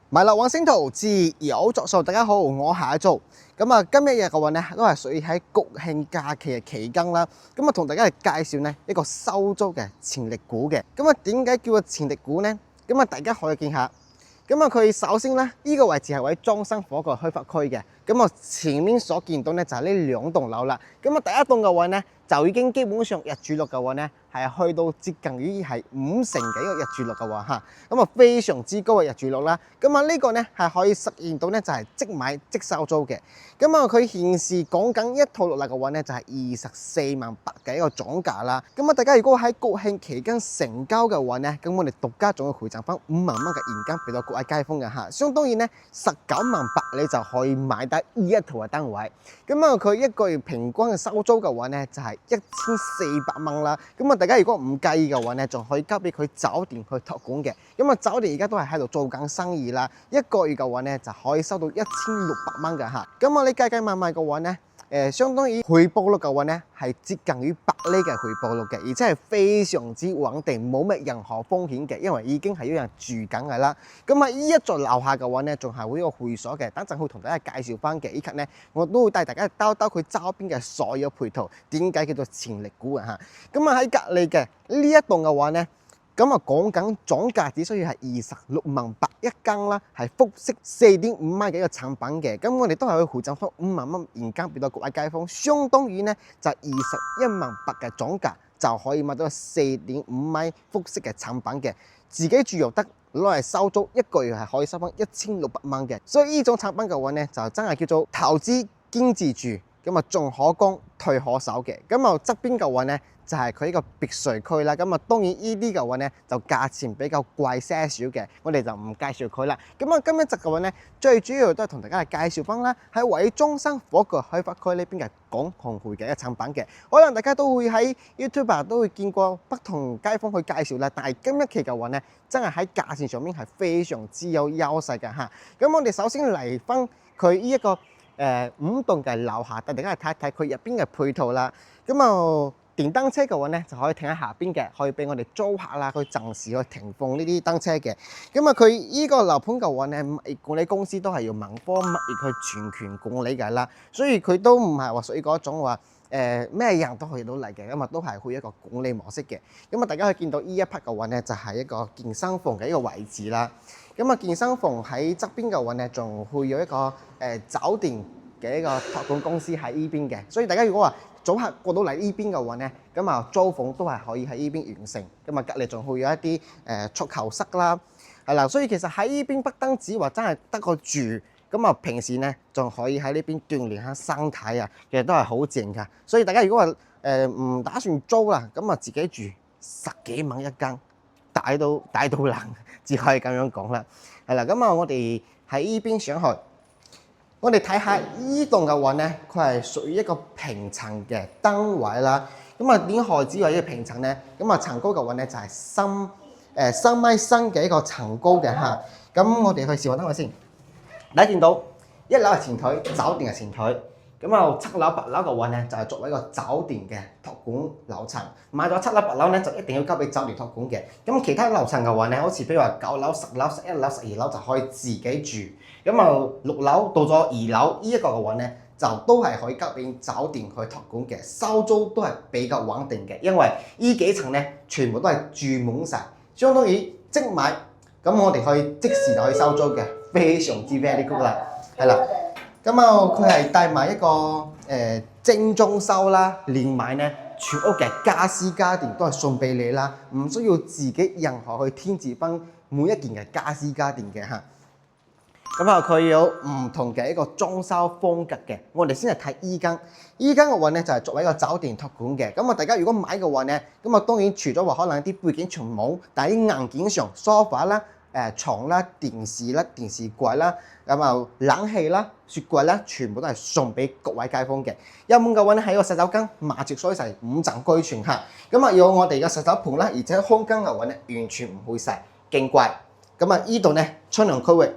買樓揾星圖自有作數，大家好，我係阿祖。咁啊，今日嘅話咧，都係屬於喺國慶假期嘅期間啦。咁啊，同大家嚟介紹呢一個收租嘅潛力股嘅。咁啊，點解叫做潛力股呢？咁啊，大家可以見下。咁啊，佢首先咧，呢個位置係位中心火個開發區嘅。咁啊，前面所見到咧就係呢兩棟樓啦。咁啊，第一棟嘅話咧，就已經基本上日住率嘅話咧，係去到接近於係50%幾嘅日住率嘅喎嚇。咁啊，非常之高嘅日住率啦。咁啊，呢個咧係可以實現到咧就係即買即收租嘅。咁啊，佢現時講緊一套落嚟嘅話咧，就係24萬8嘅一個總價啦。咁啊，大家如果喺國慶期間成交嘅話咧，咁我哋獨家仲要回贈翻5萬蚊嘅現金俾到各位街坊嘅嚇。相當於咧19萬8你就可以買得呢一套嘅單位。咁啊，佢一個月平均嘅收租嘅話咧，就係1400蚊啦。咁啊，大家如果唔介意嘅話咧，仲可以交俾佢酒店去託管嘅。咁啊，酒店而家都係喺度做緊生意啦，一個月嘅話咧就可以收到1600蚊嘅嚇。咁啊，你計計買賣嘅話咧，相當於回報率嘅話咧係接近於8厘嘅回報率嘅，而且係非常之穩定，冇乜任何風險嘅，因為已經係有人住緊嘅啦。咁啊，呢一座樓下嘅話咧，仲係會有個會所嘅，等陣會同大家介紹翻嘅。以及咧，我都會帶大家兜兜佢周邊嘅所有配套，點解叫做潛力股啊嚇？咁啊，喺隔離嘅呢一棟嘅話咧。咁啊，講緊總價只需要係26萬8一間啦，係複式4.5米嘅一個產品嘅。咁我哋都係會回贈翻5萬蚊現金俾到各位街坊，相當於呢就21萬8嘅總價就可以買到4.5米複式嘅產品嘅，自己住又得，攞嚟收租一個月係可以收翻1600蚊嘅。所以呢種產品嘅話呢，就真係叫做投資兼自住，咁啊仲可攻退可守嘅。咁啊側邊嘅話呢。就係佢呢個別墅區啦，咁啊當然呢啲嘅話咧就價錢比較貴些少嘅，我哋就唔介紹佢啦。咁啊今日集嘅話咧，最主要都係同大家嚟介紹翻啦，喺位中心火炬開發區呢邊嘅港鴻匯嘅一個產品嘅，可能大家都會喺 YouTube 都會見過不同街坊去介紹啦，但係今一期嘅話咧，真係喺價錢上面係非常之有優勢嘅嚇。咁我哋首先嚟翻佢呢一個5棟嘅樓下，帶大家嚟睇一睇佢入邊嘅配套啦。咁啊〜電單車嘅話咧，就可以停喺下邊嘅，可以俾我哋租客啦去暫時去停放呢啲單車嘅。咁啊，佢依個樓盤嘅話咧，物業管理公司都係要萬科物業去全權管理㗎啦，所以佢都唔係話屬於嗰種話咩人都可以到嚟嘅，咁啊都係去一個管理模式嘅。咁啊，大家可以見到呢一 part 嘅話咧，就係一個健身房嘅一個位置啦。咁啊，健身房喺側邊嘅話咧，仲會有一個酒店嘅一個託管公司喺呢邊嘅，所以大家如果話租客過到嚟呢邊嘅話咧，咁啊租房都係可以喺呢邊完成，咁啊隔離仲會有一啲足球室啦，係啦，所以其實喺呢邊不單止話真係得個住，咁啊平時咧仲可以喺呢邊鍛鍊下身體啊，其實都係好正㗎。所以大家如果話唔打算租啦，咁啊自己住10幾萬一間，大到爛，只可以咁樣講啦。係啦，咁啊我哋喺呢邊上去。我哋睇下依棟嘅話咧，佢係屬於一個平層嘅單位啦。咁啊點何止為一個平層咧？咁啊層高嘅話咧就係3米新嘅一個層高嘅嚇。咁我哋去示範單位先。大家見到1樓係前台，酒店係前台。咁啊7樓8樓嘅話咧就係作為一個酒店嘅託管樓層。買咗7樓8樓咧就一定要交俾酒店託管嘅。咁其他樓層嘅話咧，好似譬如話9樓、10樓、11樓、12樓就可以自己住。咁啊6樓到咗2樓呢一個嘅話咧，就都係可以交俾酒店去託管嘅，收租都係比較穩定嘅，因為呢幾層咧全部都係住滿晒，相當於即買，咁我哋可以即時就可以收租嘅，非常之 very good 啦，係啦。咁啊佢係帶埋一個精裝修啦，連埋咧全屋嘅家私家電都係送俾你啦，唔需要自己任何去添置翻每一件嘅家私家電嘅嚇。咁啊，佢有唔同嘅一個裝修風格嘅。我哋先係睇依間嘅話咧，就係作為一個酒店託管嘅。咁啊，大家如果買嘅話咧，咁啊當然除咗話可能啲背景全冇，但係啲硬件上梳化啦、床啦、電視啦、電視櫃啦，咁啊冷氣啦、雪櫃啦，全部都係送俾各位街坊嘅。入門嘅話咧，係一個洗手間，麻雀所以係5層俱全嚇。咁啊有我哋嘅洗手盆啦，而且空間嘅話咧完全唔會細，勁貴。咁啊依度咧沖涼區域。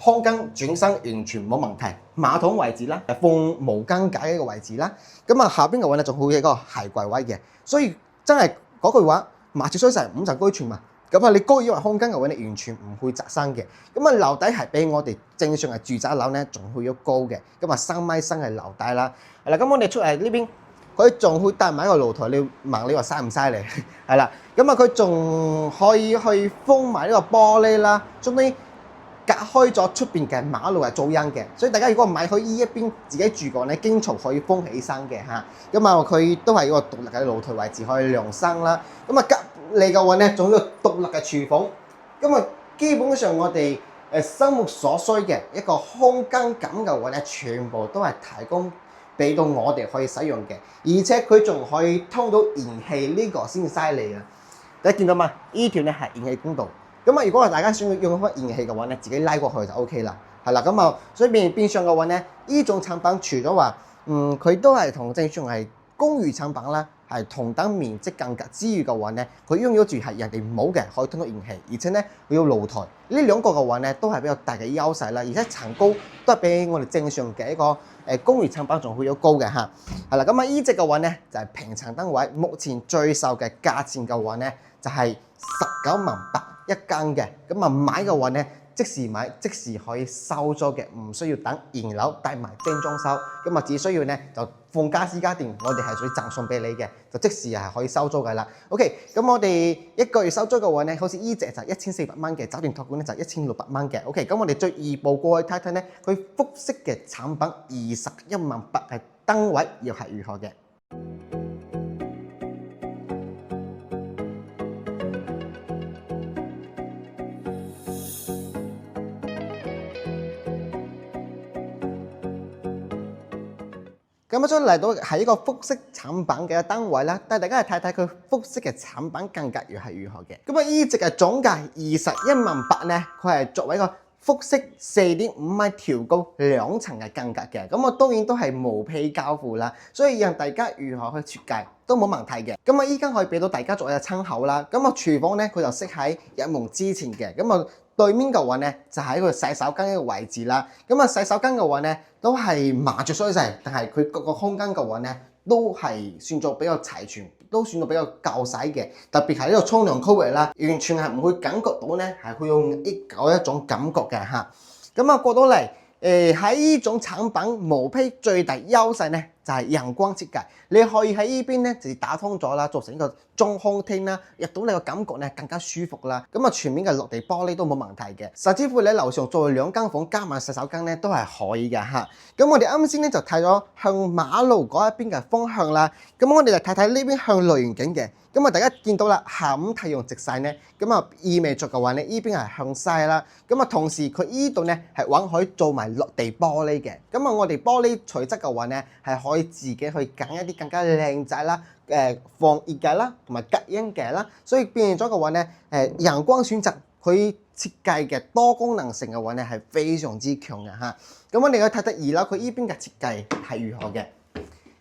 空間轉身完全冇問題，馬桶位置啦，放毛巾架嘅一個位置啦。咁啊下邊嘅話咧仲會有一個鞋櫃位嘅，所以真係嗰句話，麻雀雖細5層俱全嘛，咁啊，你高以為空間嘅話咧，完全唔會窄身嘅。咁啊，樓底係比我哋正常嘅住宅樓咧，仲會要高嘅。咁啊，3米深嘅樓底啦。係啦，咁我哋出嚟呢邊，佢仲會帶埋一個露台。你問你話嘥唔嘥嚟？係啦，咁啊，佢仲可以去封埋呢個玻璃啦，終於隔開咗出邊嘅馬路嘅噪音嘅。所以大家如果買去依一邊自己住嘅咧，經常可以封起身嘅嚇。咁啊，佢都係一個獨立嘅露台位置，可以晾衫啦。咁啊，嚟嘅話咧，仲有獨立嘅廚房，咁啊基本上我哋生活所需嘅一個空間感嘅話咧，全部都係提供俾到我哋可以使用嘅，而且佢仲可以通到燃氣，呢個先犀利啊！大家見到嘛？呢條咧係燃氣管道，咁啊如果大家想要用翻燃氣嘅話咧，自己拉過去就 OK 啦，係啦，咁啊所以變相嘅話咧，呢種產品除咗話佢都係同正常係公寓產品啦，係同等面積間隔之餘嘅話咧，佢擁有住係人哋冇嘅，可以通到燃氣，而且咧佢有露台，呢兩個嘅話咧都係比較大嘅優勢啦，而且層高都係比我哋正常嘅一個公寓產品仲會有高嘅嚇，係啦，咁啊依隻嘅話咧就係平層單位，目前最售嘅價錢嘅話咧就係19.8萬一間嘅，咁啊買嘅話咧，即時買即時可以收租嘅，唔需要等驗樓帶埋精裝修，咁啊只需要咧就放家私家電，我哋係屬於贈送俾你嘅，就即時係可以收租㗎啦。OK， 咁我哋一個月收租嘅話咧，好似依隻就1400蚊嘅，酒店託管咧就1600蚊嘅。OK， 咁我哋最二步過去睇睇咧，佢複式嘅產品21.8萬嘅單位又係如何嘅？咁再嚟到係一個複式產品嘅單位啦，帶大家去睇睇佢複式嘅產品間隔又係如何嘅。咁啊，依隻嘅總價21.8萬咧，佢係作為一個複式4.5米挑高2層嘅間隔嘅。咁啊，當然都係無被交付啦，所以讓大家如何去設計都冇問題嘅。咁啊，依家可以俾到大家作為一個參考啦。咁啊，廚房咧佢就設喺入門之前嘅。咁啊，對面嘅話咧就喺個洗手間嘅位置啦。咁啊，洗手間嘅話咧都係麻雀衰細，但係佢各個空間嘅話咧都係算作比較齊全，都算作比較夠使嘅。特別係呢個沖涼區域啦，完全係唔會感覺到咧係會有一種感覺嘅嚇。咁啊過到嚟喺呢種產品毛坯最大優勢咧就係陽光設計，你可以喺呢邊咧就打通咗啦，做成一個中空廳啦，入到你個感覺咧更加舒服啦。咁啊全面嘅落地玻璃都冇問題嘅，甚至乎你樓上做2間房加埋洗手間咧都係可以嘅嚇。咁我哋啱先咧就睇咗向馬路嗰一邊嘅方向啦，咁我哋就睇睇呢邊向內園景嘅。咁啊，大家見到啦，下午太陽直曬咧，咁啊意味著嘅話咧，呢邊係向西啦。咁啊，同時佢依度咧係允許做埋落地玻璃嘅。咁啊，我哋玻璃材質嘅話咧，係可以自己去揀一啲更加靚仔啦，防熱嘅啦，同埋隔音嘅啦。所以變咗嘅話咧，陽光選擇佢設計嘅多功能性嘅話咧係非常之強嘅嚇。咁我哋去睇睇2樓佢依邊嘅設計係如何嘅，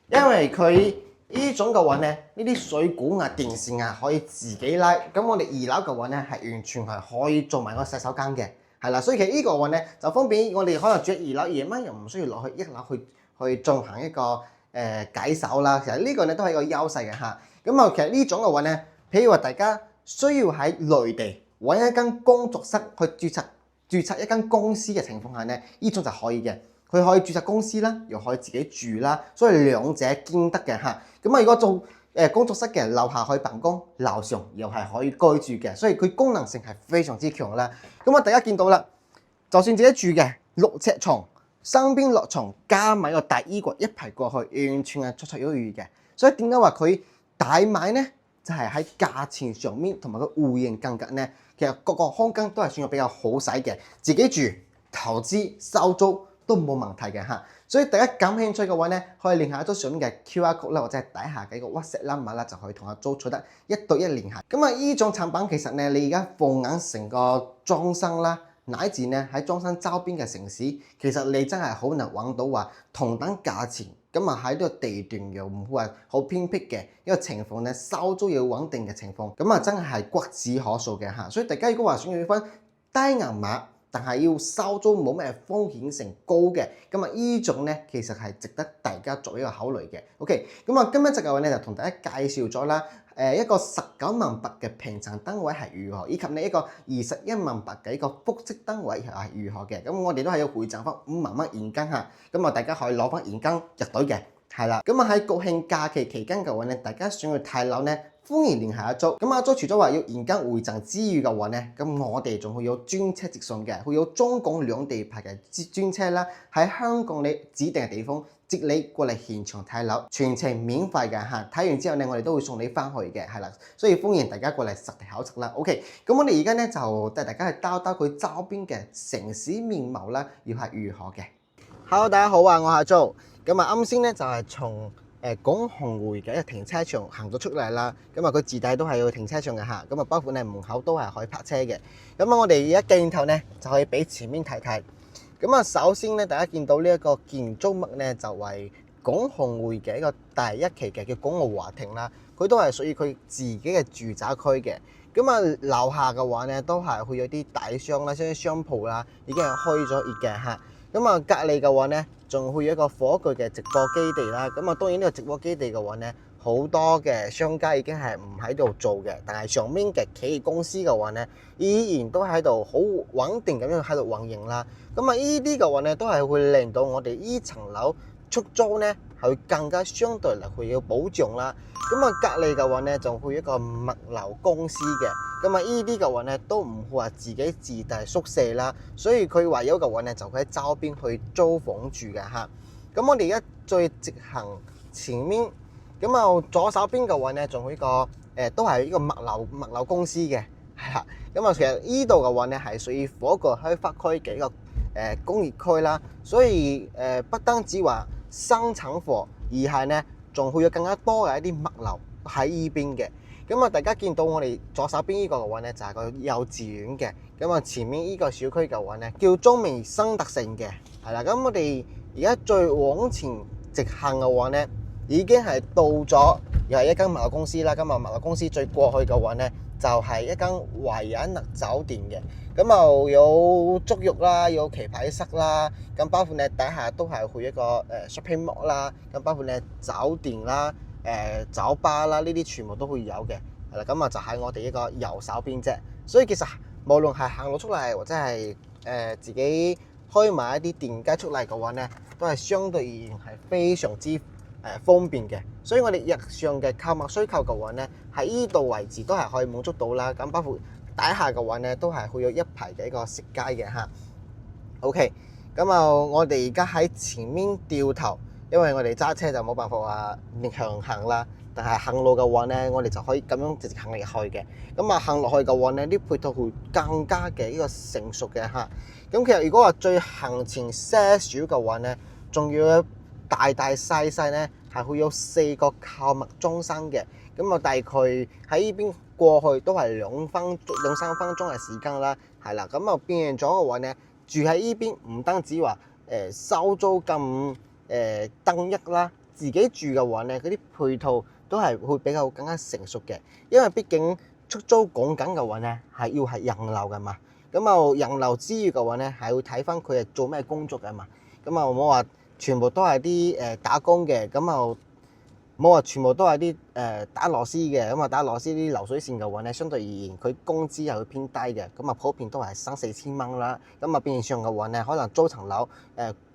因為佢呢種嘅話咧，呢啲水管啊、電線啊可以自己拉。咁我哋2樓嘅話咧係完全係可以做埋個洗手間嘅，係啦。所以其實呢個話咧就方便我哋可能住喺2樓，夜晚又唔需要落去1樓去進行一個解手啦。其實呢個咧都係一個優勢嘅嚇。咁啊，其實呢種嘅話咧，譬如話大家需要喺內地揾一間工作室去註冊一間公司嘅情況下咧，呢種就可以嘅。佢可以註冊公司啦，又可以自己住啦，所以兩者兼得嘅嚇。咁啊，如果做工作室嘅樓下可以辦公，樓上又係可以居住嘅，所以佢功能性係非常之強啦。咁啊，大家見到啦，就算自己住嘅6尺床，身邊落床加埋個大衣櫃一排過去，完全係綽綽有餘嘅。所以點解話佢大買咧？就係喺價錢上面同埋個戶型間隔咧，其實各個空間都係算係比較好使嘅，自己住、投資、收租都冇問題嘅嚇。所以大家感興趣嘅話咧，可以連下阿租上面嘅 QR code 啦，或者係底下嘅個 WhatsApp number 啦，就可以同阿租取得1對1聯繫。咁啊，呢種產品其實咧，你而家放眼成個裝修啦，乃至咧喺裝修周邊嘅城市，其實你真係好難揾到話同等價錢。咁啊喺呢個地段又唔會話好偏僻嘅一個情況咧，收租要穩定嘅情況，咁啊真係屈指可數嘅嚇。所以大家如果話想要分低銀碼，但係要收租冇咩風險性高嘅，咁啊呢種咧其實係值得大家做一個考慮嘅。OK，咁啊今日集嘅話咧就同大家介紹咗啦，一個19萬八嘅平層單位係如何，以及呢一個21萬八嘅一個複式單位又係如何嘅。咁我哋都係要回贈翻5萬蚊現金嚇，咁啊大家可以攞翻現金入隊嘅，係啦。咁啊喺國慶假期期間嘅話咧，大家想去睇樓咧，歡迎聯繫阿租。咁阿租除咗話要現金回贈之餘嘅話咧，咁我哋仲會有專車直送嘅，會有中港兩地牌嘅專車啦，喺香港你指定嘅地方接你過嚟現場睇樓，全程免費嘅嚇。睇完之後咧，我哋都會送你翻去嘅，係啦。所以歡迎大家過嚟實地考察啦。OK，咁我哋而家咧就帶大家去兜佢周邊嘅城市面貌啦，要係如何嘅。Hello， 大家好啊，我係阿租。咁啊啱先咧就係從廣鴻匯嘅一個停車場行咗出嚟啦，咁啊佢自帶都係有停車場嘅嚇，咁啊包括咧門口都係可以泊車嘅。咁啊我哋而家鏡頭咧就可以俾前面睇睇。咁啊首先咧大家見到呢一個建築物咧就係廣鴻匯嘅一個第一期嘅叫廣澳華庭啦，佢都係屬於佢自己嘅住宅區嘅。咁啊樓下嘅話咧都係會有啲大商啦，即係商鋪啦，已經係開咗業嘅嚇。咁啊隔離嘅話咧，仲會有一個火炬嘅直播基地啦。咁啊當然呢個直播基地嘅話咧，好多嘅商家已經係唔喺度做嘅，但係上面嘅企業公司嘅話咧，依然都喺度好穩定咁樣喺度運營啦。咁啊呢啲嘅話咧，都係會令到我哋呢層樓出租咧係會更加相對嚟會有保障啦。咁啊隔離嘅話咧，仲會一個物流公司嘅。咁啊呢啲嘅話咧都唔會話自己自帶宿舍啦，所以佢唯有嘅話咧就喺周邊去租房住嘅嚇。咁我哋而家再直行前面，咁啊左手邊嘅話咧仲有一個都係一個物流公司嘅，係啦。咁啊其實呢度嘅話咧係屬於火炬開發區嘅一個工業區啦，所以不單止話生產貨，而係咧仲會有更加多嘅一啲物流喺依邊嘅。咁啊，大家見到我哋左手邊呢個嘅話咧，就係個幼稚園嘅。咁啊，前面呢個小區嘅話咧，叫莊明新特城嘅，係啦。咁我哋而家再往前直行嘅話咧，已經係到咗又係一間物流公司啦。咁啊，物流公司再過去嘅話咧，就係一間維也納酒店嘅。咁啊，有足浴啦，有棋牌室啦。咁包括咧底下都係去一個shopping mall 啦。咁包括咧酒店啦。酒吧啦，呢啲全部都會有嘅，係啦，咁啊就喺我哋呢個右手邊啫。所以其實無論係行路出嚟，或者係自己開埋一啲電街出嚟嘅話咧，都係相對而言係非常之方便嘅。所以我哋日常嘅購物需求嘅話咧，喺呢度位置都係可以滿足到啦。咁包括底下嘅話咧，都係會有一排嘅一個食街嘅嚇。OK，咁啊，我哋而家喺前面掉頭。因為我哋揸車就冇辦法話逆向行啦，但係行路嘅話咧，我哋就可以咁樣直接行入去嘅。咁啊行落去嘅話咧，啲配套會更加嘅呢個成熟嘅嚇。咁其實如果話最行前些少嘅話咧，仲要大細細咧係會有4個購物中心嘅。咁啊大概喺呢邊過去都係2、3分鐘嘅時間啦，係啦。咁啊變咗嘅話咧，住喺呢邊唔單止話收租咁登一啦，自己住嘅話咧，嗰啲配套都係會比較更加成熟嘅，因為畢竟出租講緊嘅話咧，係要係人流嘅嘛。咁啊人流之餘嘅話咧，係會睇翻佢係做咩工作嘅嘛。咁啊冇話全部都係啲打工嘅，咁啊冇話全部都係啲打螺絲嘅。咁啊打螺絲啲流水線嘅話咧，相對而言佢工資係會偏低嘅。咁啊普遍都係3、4千蚊啦。咁啊變相嘅話咧，可能租層樓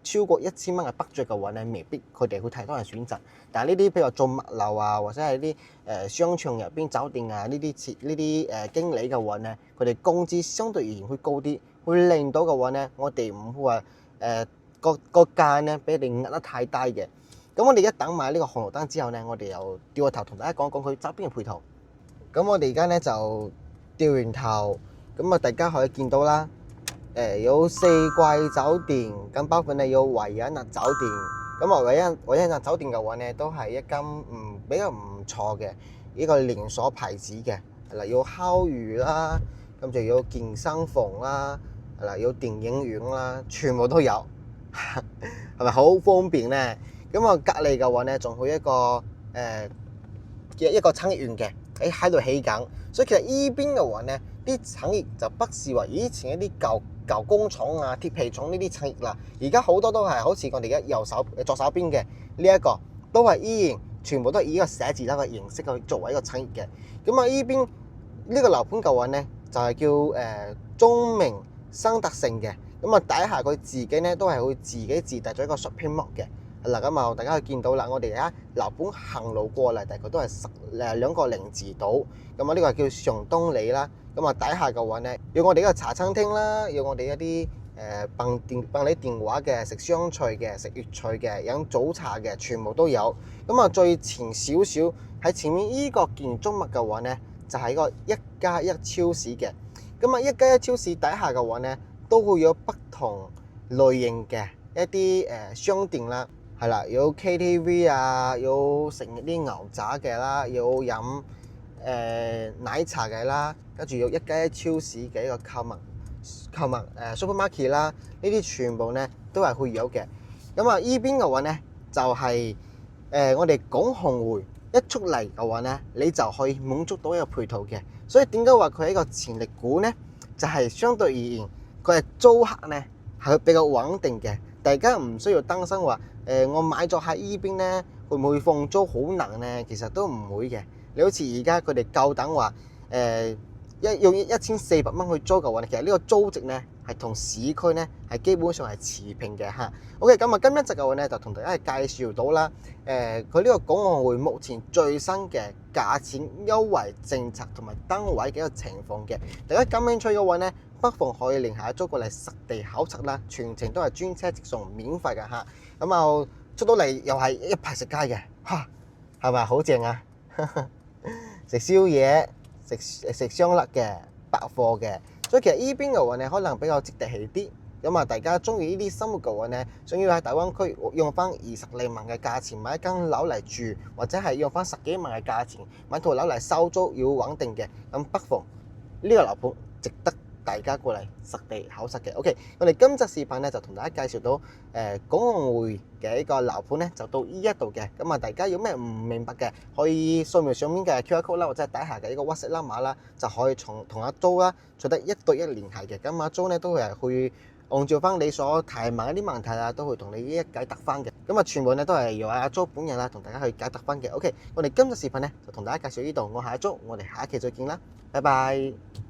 超過1000蚊嘅 budget嘅話咧，未必佢哋會太多人選擇。但係呢啲譬如話做物流啊，或者係啲商場入邊酒店啊呢啲經理嘅話咧，佢哋工資相對而言會高啲，會令到嘅話咧，我哋唔會話個價咧俾你壓得太低嘅。咁我哋一等埋呢個紅綠燈之後咧，我哋又掉個頭同大家講講佢周邊嘅配套。咁我哋而家咧就掉完頭，咁啊大家可以見到啦。有4季酒店，咁包括咧有維也納酒店，咁啊維也納酒店嘅話咧都係一間比較唔錯嘅呢個連鎖牌子嘅，係啦，有烤魚啦，咁就有健身房啦，係啦，有電影院啦，全部都有，係咪好方便咧？咁啊隔離嘅話咧仲有一個一個產業園嘅喺度起緊，所以其實依邊嘅話咧啲產業就不是話以前一啲舊工廠啊、鐵皮廠呢啲產業啦，而家好多都係好似我哋而家左手邊嘅呢一個，都係依然全部都係以一個寫字樓嘅形式去作為一個產業嘅。咁啊，依邊呢個樓盤嘅話咧，就係叫中明生達盛嘅。咁啊，底下佢自己咧都係會自己自帶咗一個 shopping mall 嘅。嗱，咁啊，大家可以見到啦，我哋而家樓盤行路過嚟，大概都係2個零字到。咁啊，呢個係叫上東里啦。咁啊，底下嘅話咧，有我哋一個茶餐廳啦，有我哋一啲辦理電話嘅、食湘菜嘅、食粵菜嘅、飲早茶嘅，全部都有。咁啊，最前少少喺前面依個建築物嘅話咧，就係個1+1超市嘅。咁啊，1+1超市底下嘅話咧，都會有不同類型嘅一啲商店啦。係啦，有 KTV 啊，有食啲牛雜嘅啦，有飲奶茶嘅啦，跟住有1+1超市嘅一個購物supermarket 啦，呢啲全部咧都係會有嘅。咁啊，依邊嘅話咧就係我哋廣鴻匯一出嚟嘅話咧，你就可以滿足到一個配套嘅。所以點解話佢係一個潛力股咧？就係相對而言，佢係租客咧係比較穩定嘅。大家唔需要擔心話我買咗喺依邊咧，會唔會放租好難咧？其實都唔會嘅。你好似而家佢哋夠膽話用1400蚊去租嘅話，其實呢個租值咧係同市區咧係基本上係持平嘅嚇。OK，咁啊，今日一集嘅話咧就同大家介紹到啦。佢呢個廣鴻匯目前最新嘅價錢優惠政策同埋單位嘅一個情況嘅。大家感興趣嘅話咧，不妨可以連下一租過嚟實地考察啦，全程都係專車直送，免費嘅嚇。咁啊出到嚟又係一排食街嘅嚇，係咪好正啊？食宵夜、食雙辣嘅、百貨嘅，所以其實依邊嘅話咧，可能比較接地氣啲。咁啊，大家中意呢啲生活嘅話咧，想要喺大灣區用翻20嚟萬嘅價錢買一間樓嚟住，或者係用翻10幾萬嘅價錢買套樓嚟收租，要穩定嘅，咁不妨呢個樓盤值得大家過嚟實地考察嘅。OK， 我哋今集視頻咧就同大家介紹到廣鴻匯嘅一個樓盤咧，就到呢一度嘅。咁啊，大家有咩唔明白嘅，可以掃描上面嘅 QR code 啦，或者係底下嘅一個 WhatsApp number 啦，就可以同阿租啦取得1對1聯繫嘅。咁阿租咧都係去按照翻你所提問一啲問題啊，都會同你一一解答翻嘅。咁啊，全部咧都係由阿租本人啦同大家去解答翻嘅。OK，我哋今日視頻咧就同大家介紹呢度，我係阿租，我哋下一期再見啦，拜拜。